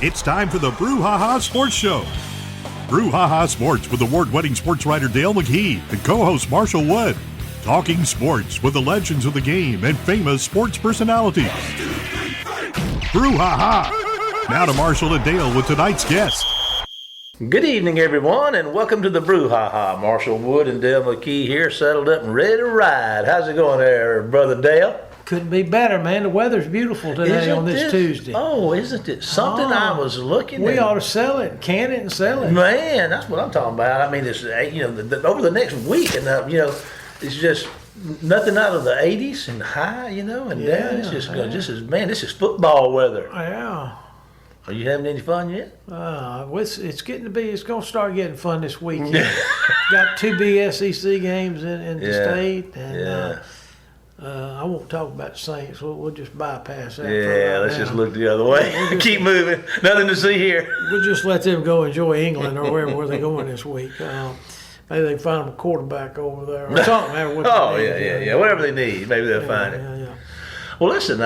It's time for the Brouhaha Sports Show. Brouhaha Sports with award-winning sports writer Dale McGee and co-host Marshall Wood. Talking sports with the legends of the game and famous sports personalities. Brouhaha. Now to Marshall and Dale with tonight's guest. Good evening, everyone, and welcome to the Brouhaha. Marshall Wood and Dale McGee here, settled up and ready to ride. How's it going there, Brother Dale? Couldn't be better, man. The weather's beautiful today on this Tuesday. Oh, isn't it something? I was looking at. We ought to sell it, can it, and sell it. Man, that's what I'm talking about. I mean, it's over the next week, and it's just nothing out of the 80s and high, and down. It's just this is football weather. Yeah. Are you having any fun yet? It's going to start getting fun this weekend. Got two big SEC games in the state, and I won't talk about the Saints. We'll just bypass that. Let's just look the other way. Keep moving. Nothing to see here. We'll just let them go enjoy England or wherever they're going this week. Maybe they can find them a quarterback over there or something. Whatever they need, maybe they'll find it. Yeah. Well, listen,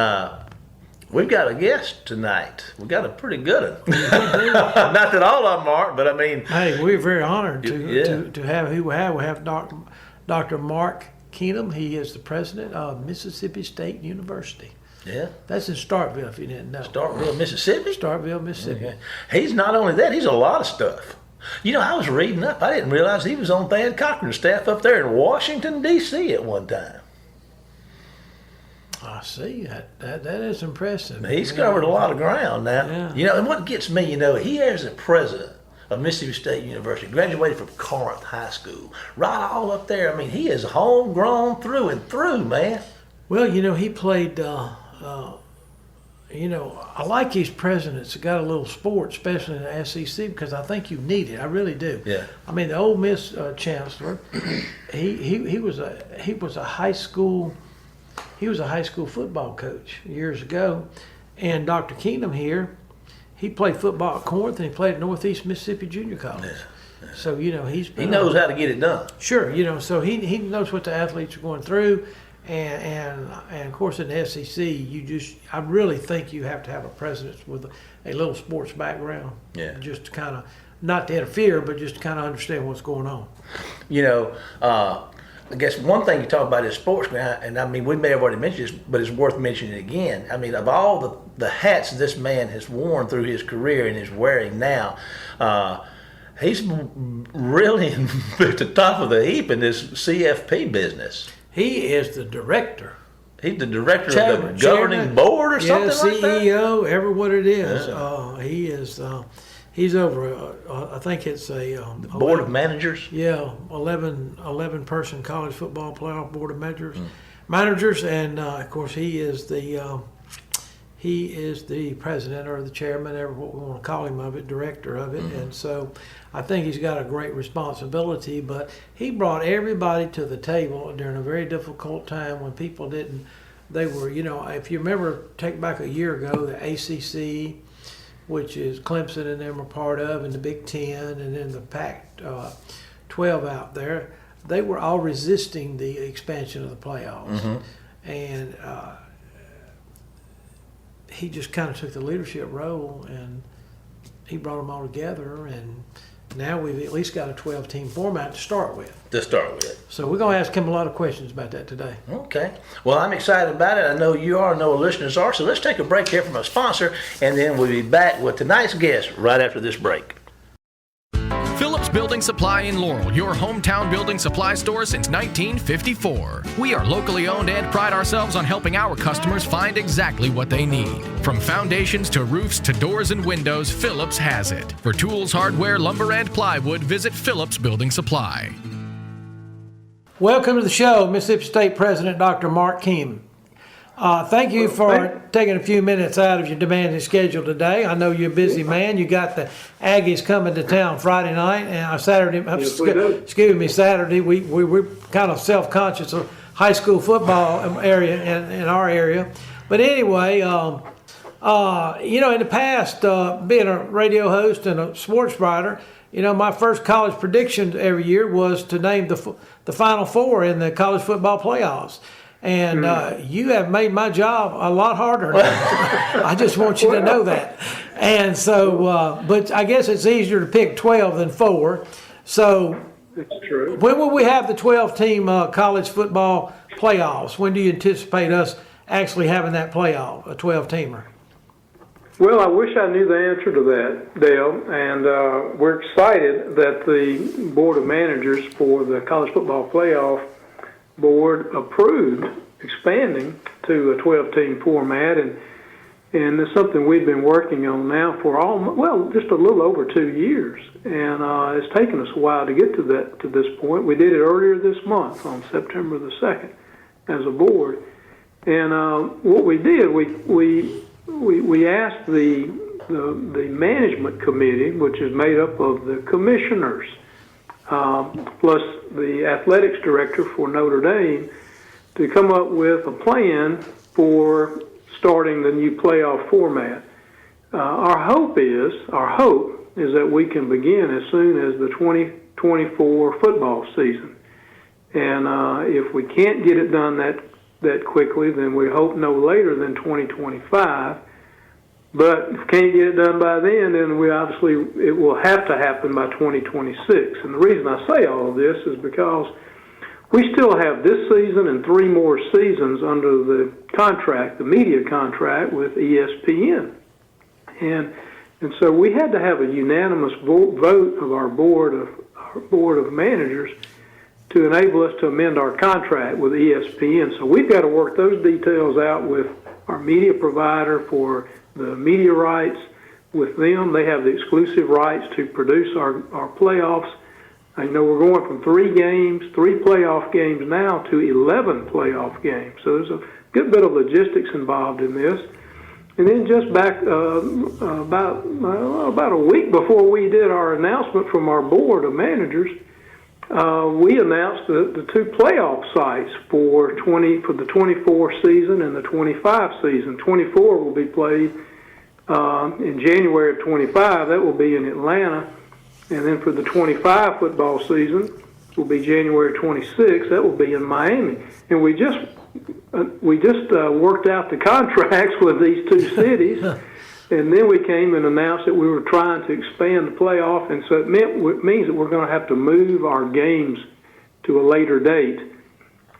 we've got a guest tonight. We've got a pretty good one. Not that all of them are, but I mean. Hey, we're very honored to have who we have. We have Dr. Mark Keenum. He is the president of Mississippi State University. Yeah. That's in Starkville, if you didn't know. Starkville, Mississippi? Starkville, Mississippi. Okay. He's not only that, he's a lot of stuff. I was reading up. I didn't realize he was on Thad Cochran's staff up there in Washington, D.C. at one time. I see. That is impressive. He's covered a lot of ground now. Yeah. And what gets me, he is the president of Mississippi State University, graduated from Corinth High School, right all up there. I mean, he is homegrown through and through, man. Well, he played, I like these presidents that got a little sport, especially in the SEC, because I think you need it. I really do. Yeah. I mean, the Ole Miss chancellor, he was a high school football coach years ago, and Dr. Keenum here, he played football at Corinth and he played at Northeast Mississippi Junior College. Yeah. So he knows how to get it done. Sure, so he knows what the athletes are going through. And of course in the SEC, I really think you have to have a president with a little sports background. Yeah. Just to kind of, not to interfere, but just to kind of understand what's going on. I guess one thing you talk about is sports, and I mean, we may have already mentioned this, but it's worth mentioning again. I mean, of all the hats this man has worn through his career and is wearing now, he's really at the top of the heap in this CFP business. He is the director. He's the director of the governing board or something like that? CEO, ever what it is. Yeah. He is. He's over. I think it's a board of managers. Yeah, 11 person college football playoff board of managers, and of course he is the president or the chairman, or what we want to call him, of it, director of it, and so. I think he's got a great responsibility, but he brought everybody to the table during a very difficult time when people didn't. They were, if you remember, take back a year ago, the ACC, which is Clemson and them are part of, and the Big Ten, and then the Pac-12 out there, they were all resisting the expansion of the playoffs, and he just kind of took the leadership role, and he brought them all together, and now we've at least got a 12-team format to start with. So we're going to ask him a lot of questions about that today. Okay. Well, I'm excited about it. I know you are, I know our listeners are. So let's take a break here from our sponsor, and then we'll be back with tonight's guest right after this break. Phillips Building Supply in Laurel, your hometown building supply store since 1954. We are locally owned and pride ourselves on helping our customers find exactly what they need. From foundations to roofs to doors and windows, Phillips has it. For tools, hardware, lumber, and plywood, visit Phillips Building Supply. Welcome to the show, Mississippi State President Dr. Mark Keenum. Thank you for taking a few minutes out of your demanding schedule today. I know you're a busy man. You got the Aggies coming to town Friday night and Saturday. Saturday. We're kind of self-conscious of high school football area in our area. But anyway, in the past, being a radio host and a sports writer, my first college prediction every year was to name the Final Four in the college football playoffs. And you have made my job a lot harder. I just want you to know that. And so, but I guess it's easier to pick 12 than 4. So That's true. when will we have the 12-team college football playoffs? When do you anticipate us actually having that playoff, a 12-teamer? Well, I wish I knew the answer to that, Dale, and we're excited that the Board of Managers for the College Football Playoff Board approved expanding to a 12-team format, and it's something we've been working on now for just a little over 2 years, and it's taken us a while to get to this point. We did it earlier this month on September the 2nd as a board, and what we did, we asked the management committee, which is made up of the commissioners, plus the athletics director for Notre Dame, to come up with a plan for starting the new playoff format. Our hope is that we can begin as soon as the 2024 football season. And if we can't get it done that quickly, then we hope no later than 2025. But if we can't get it done by then it will have to happen by 2026. And the reason I say all of this is because we still have this season and 3 more seasons under the contract, the media contract with ESPN. And so we had to have a unanimous vote of our board of managers to enable us to amend our contract with ESPN. So we've got to work those details out with our media provider for the media rights with them. They have the exclusive rights to produce our playoffs. I know we're going from 3 playoff games now to 11 playoff games. So there's a good bit of logistics involved in this. And then just back about a week before we did our announcement from our board of managers, we announced the 2 playoff sites for the 24 season and the 25 season. 24 will be played in January of 25. That will be in Atlanta. And then for the 25 football season, will be January 26. That will be in Miami. And we just worked out the contracts with these 2 cities. And then we came and announced that we were trying to expand the playoff, and so it means that we're going to have to move our games to a later date. And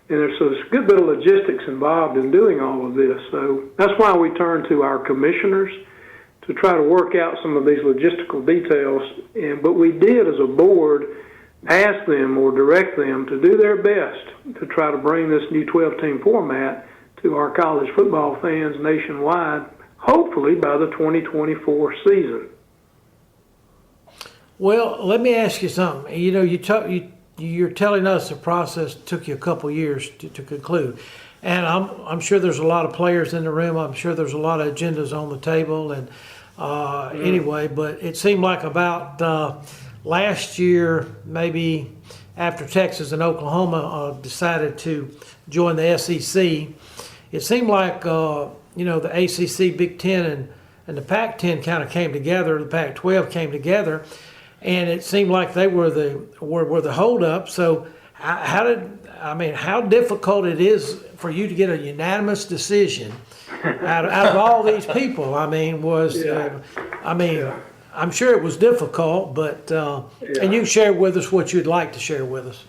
there's a good bit of logistics involved in doing all of this. So that's why we turned to our commissioners to try to work out some of these logistical details. But we did, as a board, ask them or direct them to do their best to try to bring this new 12-team format to our college football fans nationwide, hopefully by the 2024 season. Well, let me ask you something. You know, you're telling us the process took you a couple years to conclude, and I'm sure there's a lot of players in the room. I'm sure there's a lot of agendas on the table, and anyway, but it seemed like about last year, maybe after Texas and Oklahoma decided to join the SEC, it seemed like the ACC, Big Ten, and the Pac-10 kind of came together. The Pac-12 came together, and it seemed like they were the holdup. So, how difficult it is for you to get a unanimous decision out of all these people? I'm sure it was difficult, but and you can share with us what you'd like to share with us.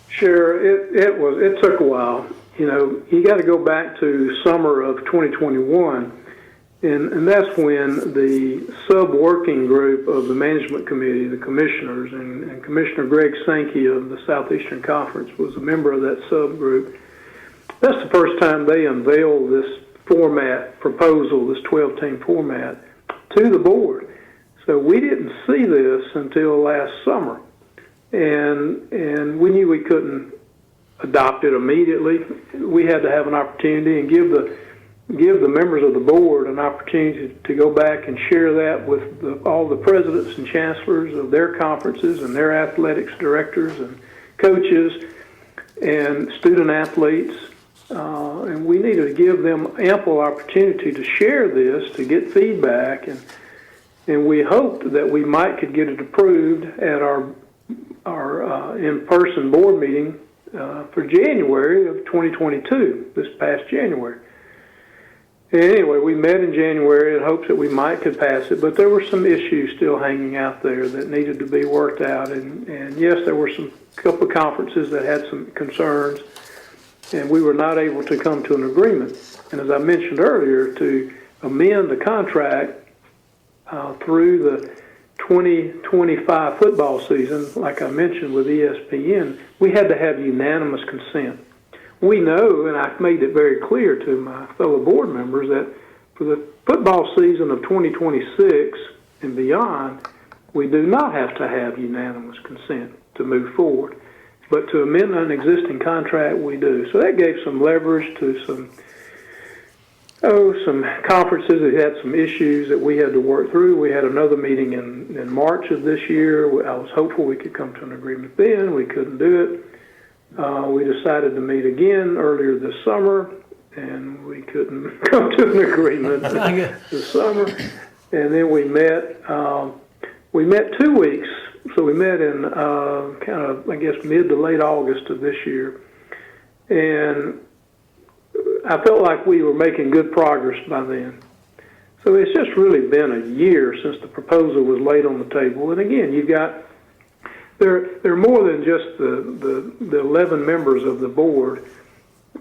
Sure, it took a while. You got to go back to summer of 2021, and that's when the sub-working group of the management committee, the commissioners, and Commissioner Greg Sankey of the Southeastern Conference was a member of that subgroup. That's the first time they unveiled this format proposal, this 12-team format, to the board. So we didn't see this until last summer, and we knew we couldn't adopt it immediately. We had to have an opportunity and give the members of the board an opportunity to go back and share that with all the presidents and chancellors of their conferences and their athletics directors and coaches and student athletes. And we needed to give them ample opportunity to share this, to get feedback, and we hoped that we could get it approved at our in-person board meeting for January of 2022, this past January. And anyway, we met in January in hopes that we could pass it, but there were some issues still hanging out there that needed to be worked out. And yes, there were some couple of conferences that had some concerns, and we were not able to come to an agreement. And as I mentioned earlier, to amend the contract through the 2025 football season, like I mentioned with ESPN, we had to have unanimous consent. We know, and I've made it very clear to my fellow board members, that for the football season of 2026 and beyond, we do not have to have unanimous consent to move forward. But to amend an existing contract, we do. So that gave some leverage to some conferences that had some issues that we had to work through. We had another meeting in March of this year. I was hopeful we could come to an agreement then. We couldn't do it. We decided to meet again earlier this summer, and we couldn't come to an agreement this summer. And then we met 2 weeks. So we met in kind of, I guess, mid to late August of this year. And I felt like we were making good progress by then. So it's just really been a year since the proposal was laid on the table. And again, you've got there are more than just the 11 members of the board.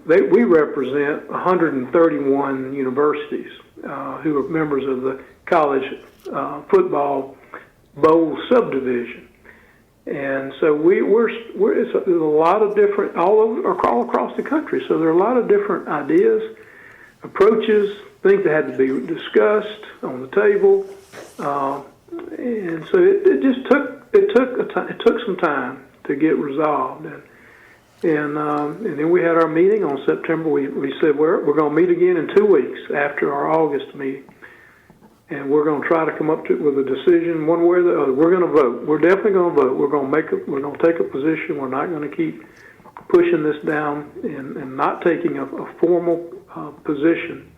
We represent 131 universities who are members of the college football bowl subdivision. And so there's a lot of different, all across the country. So there are a lot of different ideas, approaches, things that had to be discussed on the table. And so it took some time to get resolved. And then we had our meeting on September. We said we're going to meet again in 2 weeks after our August meeting. And we're going to try to come up with a decision one way or the other. We're going to vote. We're definitely going to vote. We're going to take a position. We're not going to keep pushing this down and not taking a formal position.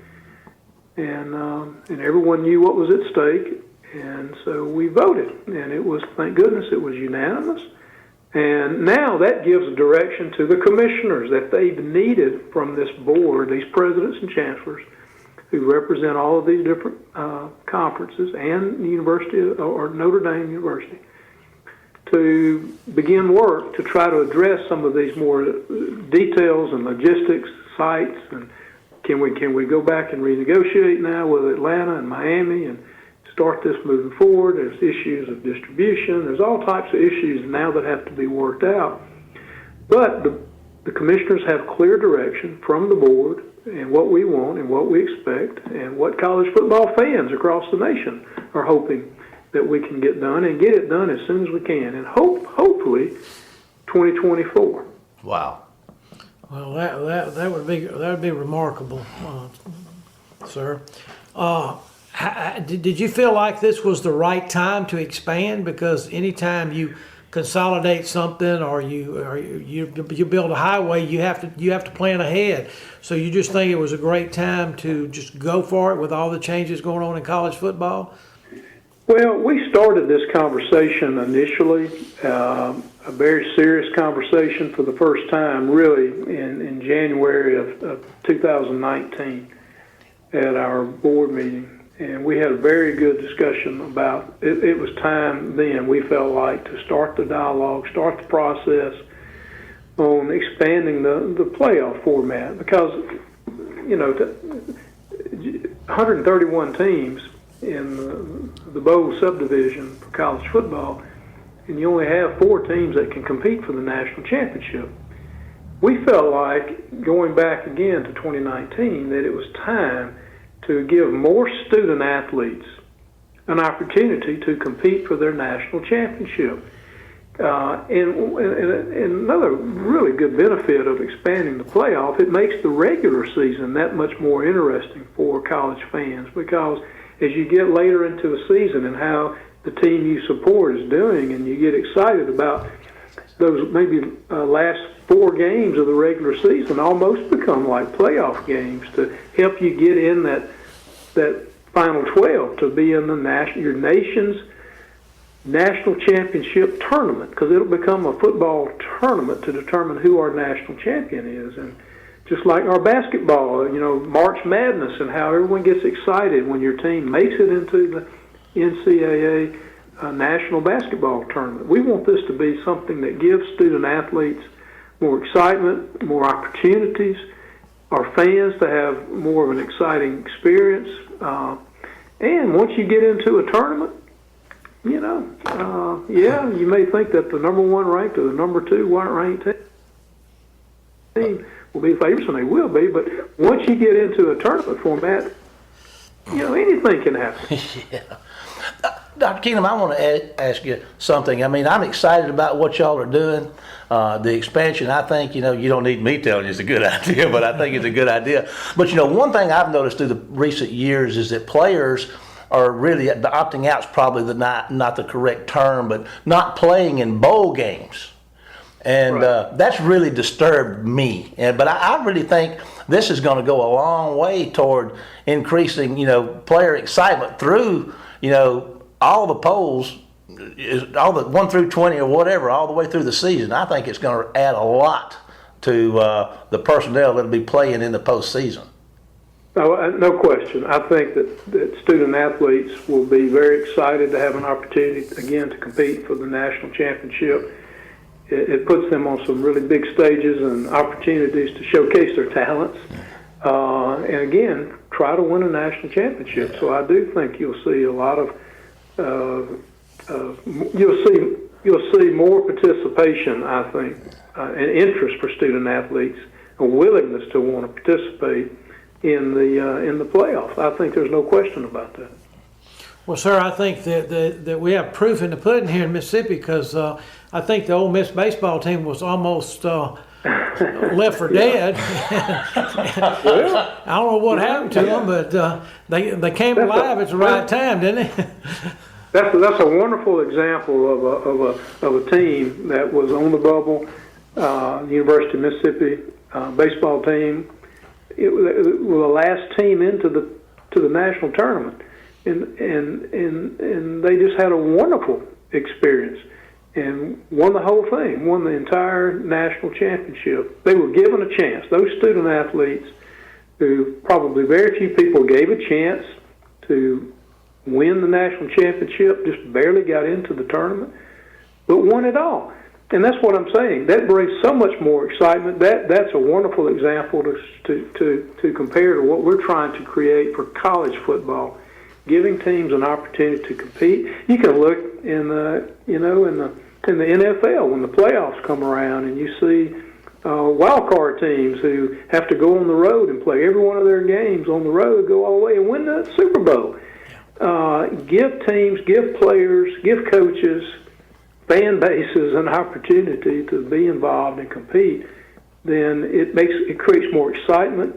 And everyone knew what was at stake. And so we voted. And it was, thank goodness, it was unanimous. And now that gives direction to the commissioners that they've needed from this board, these presidents and chancellors, who represent all of these different conferences and the University or Notre Dame University, to begin work to try to address some of these more details and logistics, sites, and can we go back and renegotiate now with Atlanta and Miami and start this moving forward? There's issues of distribution. There's all types of issues now that have to be worked out. But the commissioners have clear direction from the board and what we want and what we expect and what college football fans across the nation are hoping that we can get done and get it done as soon as we can, and hopefully 2024. Wow. Well, that would be remarkable, sir. Did you feel like this was the right time to expand? Because anytime you consolidate something or you build a highway, you have to plan ahead. So you just think it was a great time to just go for it with all the changes going on in college football? Well, we started this conversation initially, a very serious conversation for the first time, really, in January of 2019 at our board meeting. And we had a very good discussion about it. It was time then, we felt like, to start the dialogue, start the process on expanding the playoff format. Because, 131 teams in the bowl subdivision for college football, and you only have 4 teams that can compete for the national championship. We felt like, going back again to 2019, that it was time to give more student athletes an opportunity to compete for their national championship. And another really good benefit of expanding the playoff, it makes the regular season that much more interesting for college fans, because as you get later into a season and how the team you support is doing, and you get excited about those maybe last 4 games of the regular season almost become like playoff games to help you get in that final 12 to be in your nation's national championship tournament, because it'll become a football tournament to determine who our national champion is. And just like our basketball, March Madness, and how everyone gets excited when your team makes it into the NCAA national basketball tournament. We want this to be something that gives student athletes more excitement, more opportunities, our fans to have more of an exciting experience. And once you get into a tournament, you may think that the number 1 ranked or the number 2 ranked team will be favorites, and they will be. But once you get into a tournament format, anything can happen. Yeah. Dr. Keenum, I want to ask you something. I mean, I'm excited about what y'all are doing. The expansion, I think, you don't need me telling you it's a good idea, but I think it's a good idea. But, one thing I've noticed through the recent years is that players are really, the opting out is probably not the correct term, but not playing in bowl games. And right. That's really disturbed me. But I really think this is going to go a long way toward increasing, player excitement through, all the polls, all the 1 through 20 or whatever, all the way through the season. I think it's going to add a lot to the personnel that'll be playing in the postseason. No question. I think that student athletes will be very excited to have an opportunity, again, to compete for the national championship. It puts them on some really big stages and opportunities to showcase their talents. And again, try to win a national championship. So I do think you'll see a lot of you'll see more participation, I think, and interest for student athletes, a willingness to want to participate in the playoffs. I think there's no question about that. Well, sir, I think that we have proof in the pudding here in Mississippi, because I think the Ole Miss baseball team was almost left for dead. I don't know what happened to them, but they came alive at the right time, didn't they? That's a wonderful example of a team that was on the bubble. University of Mississippi baseball team. It was the last team into the national tournament, and they just had a wonderful experience and won the whole thing, won the entire national championship. They were given a chance. Those student athletes, who probably very few people gave a chance to win the national championship, just barely got into the tournament, but won it all. And that's what I'm saying. That brings so much more excitement. That's a wonderful example to compare to what we're trying to create for college football, giving teams an opportunity to compete. You can look in the NFL when the playoffs come around, and you see wild card teams who have to go on the road and play every one of their games on the road, go all the way and win the Super Bowl. Give teams, give players, give coaches, fan bases an opportunity to be involved and compete, then it creates more excitement,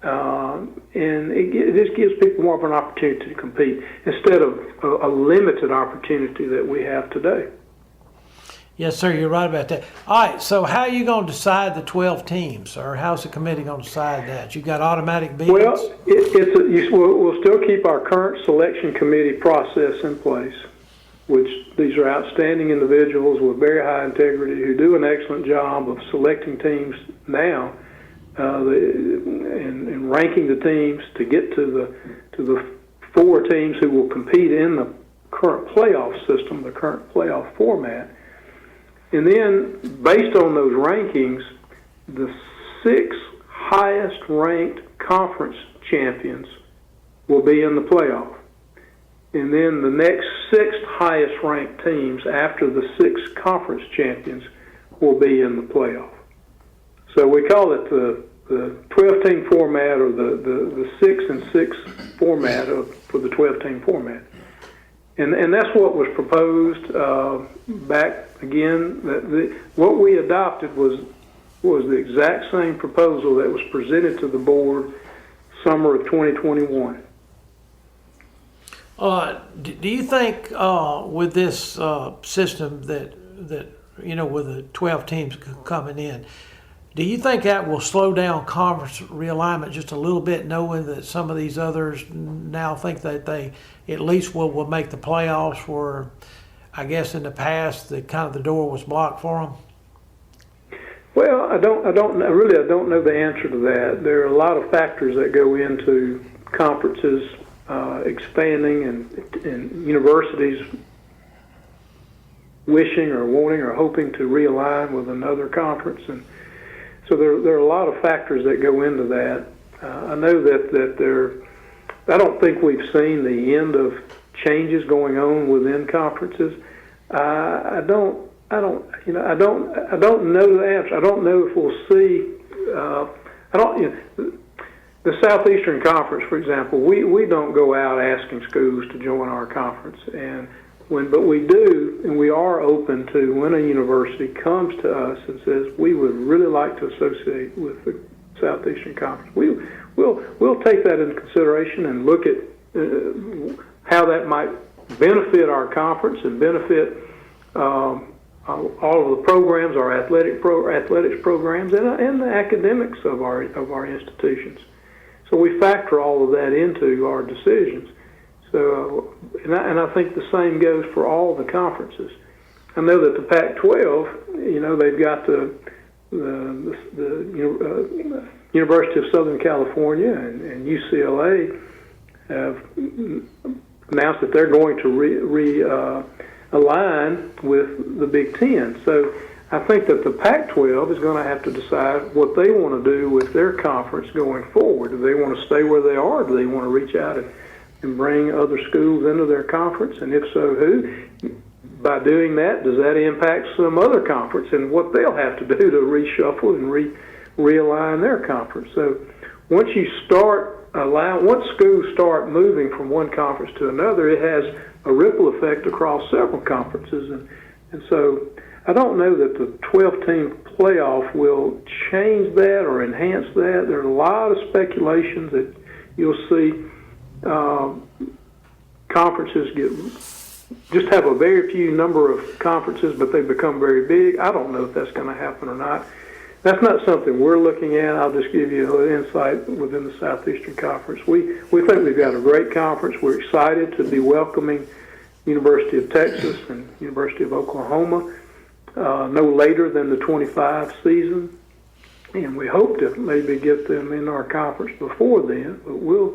and it just gives people more of an opportunity to compete instead of a limited opportunity that we have today. Yes, sir, you're right about that. All right, so how are you going to decide the 12 teams, or how's the committee going to decide that? You got automatic bids? Well, we'll still keep our current selection committee process in place, which these are outstanding individuals with very high integrity who do an excellent job of selecting teams now and ranking the teams to get to the 4 teams who will compete in the current playoff system, the current playoff format. And then, based on those rankings, the 6 highest ranked conference champions will be in the playoff. And then the next 6 highest ranked teams after the 6 conference champions will be in the playoff. So we call it the 12-team format, or the 6 and 6 format for the 12-team format. And that's what was proposed back again. What we adopted was the exact same proposal that was presented to the board summer of 2021. Do you think with this system that with the 12 teams coming in, do you think that will slow down conference realignment just a little bit, knowing that some of these others now think that they at least will make the playoffs, where I guess in the past, the door was blocked for them? Well, I don't know the answer to that. There are a lot of factors that go into conferences expanding and universities wishing or wanting or hoping to realign with another conference, and so there are a lot of factors that go into that. I know that I don't think we've seen the end of changes going on within conferences. I don't know the answer. I don't know if we'll see. The Southeastern Conference, for example, we don't go out asking schools to join our conference, but we do, and we are open to when a university comes to us and says we would really like to associate with the Southeastern Conference. We'll take that into consideration and look at how that might benefit our conference and benefit all of the programs, our athletics programs, and the academics of our institutions. So we factor all of that into our decisions. So, and I think the same goes for all the conferences. I know that the Pac-12, they've got the University of Southern California and UCLA have announced that they're going to realign with the Big Ten. So I think that the Pac-12 is going to have to decide what they want to do with their conference going forward. Do they want to stay where they are? Do they want to reach out and bring other schools into their conference? And if so, who? By doing that, does that impact some other conference and what they'll have to do to reshuffle and realign their conference? So once schools start moving from one conference to another, it has a ripple effect across several conferences. And so I don't know that the 12-team playoff will change that or enhance that. There are a lot of speculations that you'll see conferences just have a very few number of conferences, but they become very big. I don't know if that's going to happen or not. That's not something we're looking at. I'll just give you a little insight within the Southeastern Conference. We think we've got a great conference. We're excited to be welcoming University of Texas and University of Oklahoma no later than the 25 season. And we hope to maybe get them in our conference before then, but we'll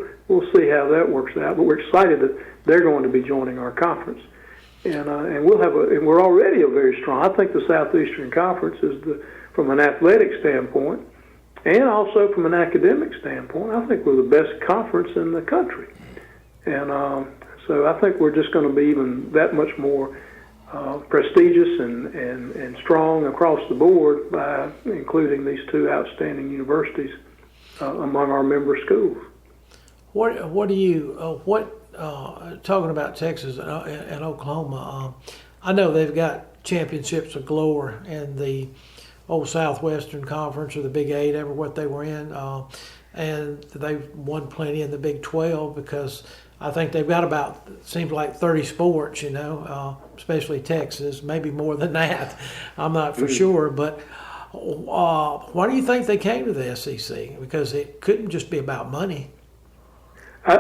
see how that works out. But we're excited that they're going to be joining our conference, and we're already a very strong. I think the Southeastern Conference is from an athletic standpoint, and also from an academic standpoint, I think we're the best conference in the country, and so I think we're just going to be even that much more prestigious and strong across the board by including these two outstanding universities among our member schools. Talking about Texas and Oklahoma, I know they've got championships of galore in the old Southwestern Conference or the Big Eight, ever what they were in, and they've won plenty in the Big 12 because I think they've got about, seems like 30 sports, especially Texas, maybe more than that. I'm not for sure, but why do you think they came to the SEC? Because it couldn't just be about money. I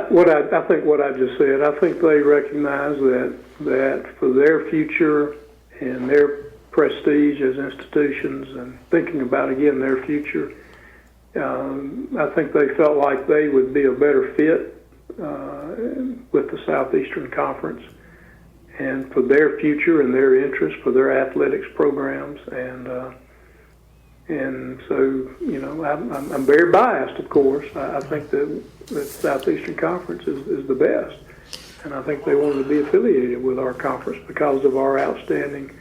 think what I just said, I think they recognize that for their future and their prestige as institutions and thinking about, again, their future, I think they felt like they would be a better fit with the Southeastern Conference and for their future and their interest for their athletics programs, and so I'm very biased, of course. I think that the Southeastern Conference is the best, and I think they wanted to be affiliated with our conference because of our outstanding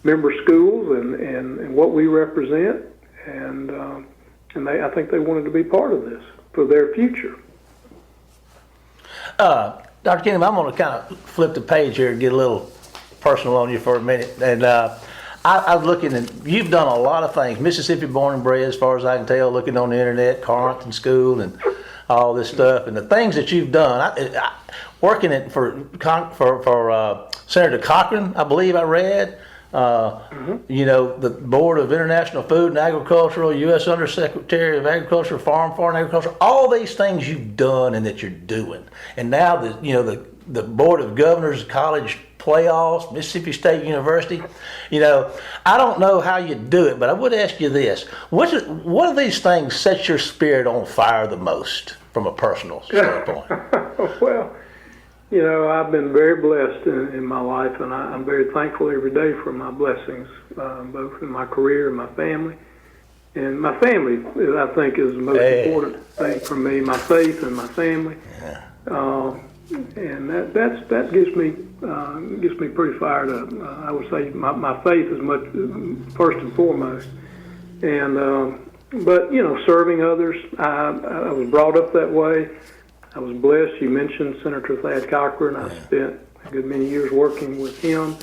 member schools and what we represent, and I think they wanted to be part of this for their future. Dr. Keenum, I'm going to kind of flip the page here and get a little personal on you for a minute. And I was looking, and you've done a lot of things. Mississippi born and bred, as far as I can tell, looking on the internet, Carleton School, and all this stuff. And the things that you've done, working for Senator Cochran, I believe I read. The Board of International Food and Agricultural, U.S. Undersecretary of Agriculture, Foreign Agriculture, all these things you've done and that you're doing. And now the the Board of Governors college playoffs, Mississippi State University. You know, I don't know how you do it, but I would ask you this. What of these things sets your spirit on fire the most from a personal standpoint? Well, you know, I've been very blessed in my life, and I'm very thankful every day for my blessings, both in my career and my family. And my family, I think, is the most important thing for me, my faith and my family. Yeah. And that gives me pretty fired up. I would say my faith is much first and foremost. And but you know, serving others, I was brought up that way. I was blessed. You mentioned Senator Thad Cochran. I spent a good many years working with him.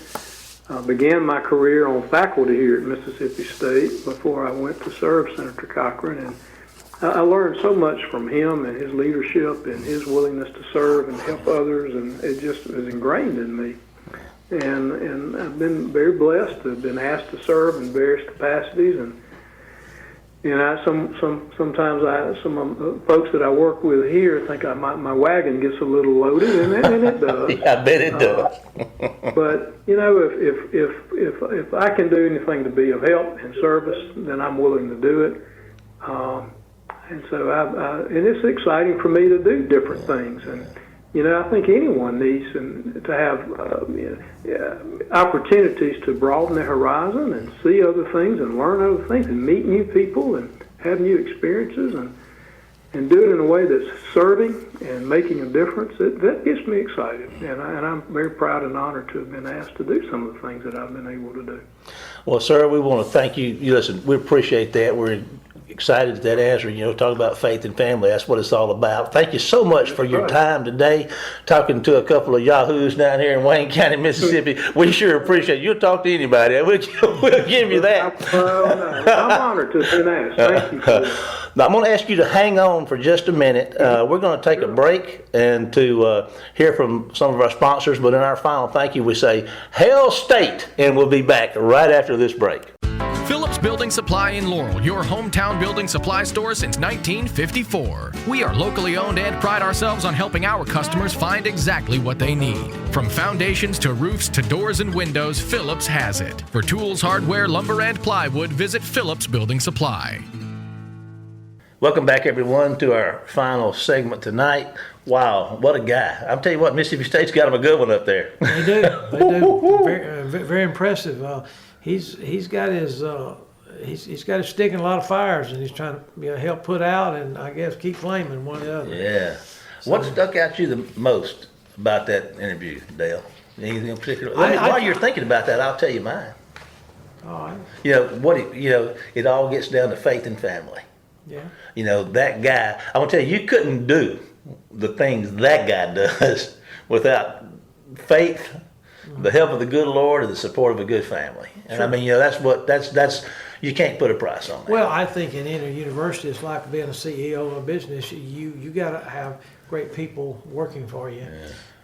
Began my career on faculty here at Mississippi State before I went to serve Senator Cochran, and I learned so much from him and his leadership and his willingness to serve and help others, and it just was ingrained in me. And I've been very blessed to have been asked to serve in various capacities, and sometimes some of the folks that I work with here think my wagon gets a little loaded, and it does. Yeah, I bet it does. But you know, if I can do anything to be of help and service, then I'm willing to do it. And so and it's exciting for me to do different things. And you know, I think anyone needs to have opportunities to broaden their horizon and see other things and learn other things and meet new people and have new experiences and do it in a way that's serving and making a difference. That gets me excited, and I'm very proud and honored to have been asked to do some of the things that I've been able to do. Well, sir, we want to thank you. Listen, we appreciate that. We're excited at that answer. You know, talk about faith and family. That's what it's all about. Thank you so much for your time today, talking to a couple of yahoos down here in Wayne County, Mississippi. We sure appreciate it. You'll talk to anybody. We'll give you that. I'm honored to have been asked. Thank you for that. Now, I'm going to ask you to hang on for just a minute. We're going to take a break and to hear from some of our sponsors, but in our final thank you, we say, Hail State, and we'll be back right after this break. Phillips Building Supply in Laurel, your hometown building supply store since 1954. We are locally owned and pride ourselves on helping our customers find exactly what they need. From foundations to roofs to doors and windows, Phillips has it. For tools, hardware, lumber, and plywood, visit Phillips Building Supply. Welcome back, everyone, to our final segment tonight. Wow, what a guy. I'll tell you what, Mississippi State's got him a good one up there. They do. They do. Very, very impressive. He's got his stick in a lot of fires, and he's trying to help put out and I guess keep flaming one or the other. Yeah. So, what stuck out you the most about that interview, Dale? Anything in particular? While you're thinking about that, I'll tell you mine. All right. You know, it all gets down to faith and family. Yeah. You know, that guy, I'm going to tell you couldn't do the things that guy does without faith, the help of the good Lord, and the support of a good family. And sure. I mean, you know, that's you can't put a price on that. Well, I think in any university, it's like being a CEO of a business. You got to have great people working for you.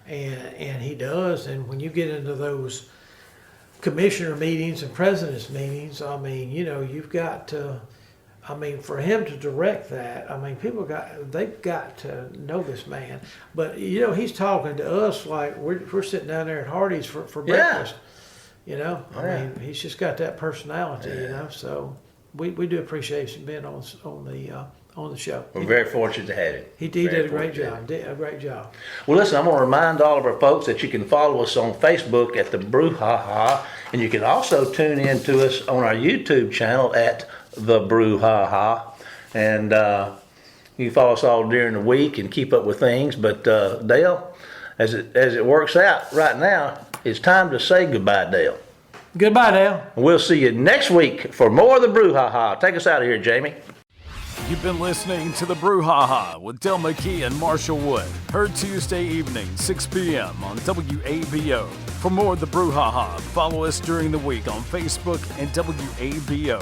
Yeah. And he does. And when you get into those commissioner meetings and president's meetings, I mean, you know, you've got to, I mean, for him to direct that, I mean, they've got to know this man. But, you know, he's talking to us like we're sitting down there at Hardee's for breakfast. You know, I mean, he's just got that personality, you know. So we do appreciate him being on the show. We're very fortunate to have him. He did a great job. Well, listen, I'm going to remind all of our folks that you can follow us on Facebook at the Brouhaha, and you can also tune in to us on our YouTube channel at the Brouhaha, and you can follow us all during the week and keep up with things. But Dale, as it works out right now, it's time to say goodbye, Dale. Goodbye, Dale. We'll see you next week for more of the Brouhaha. Take us out of here, Jamie. You've been listening to the Brouhaha with Del McKee and Marshall Wood. Heard Tuesday evening, 6 p.m. on WABO. For more of the Brouhaha, follow us during the week on Facebook and WABO.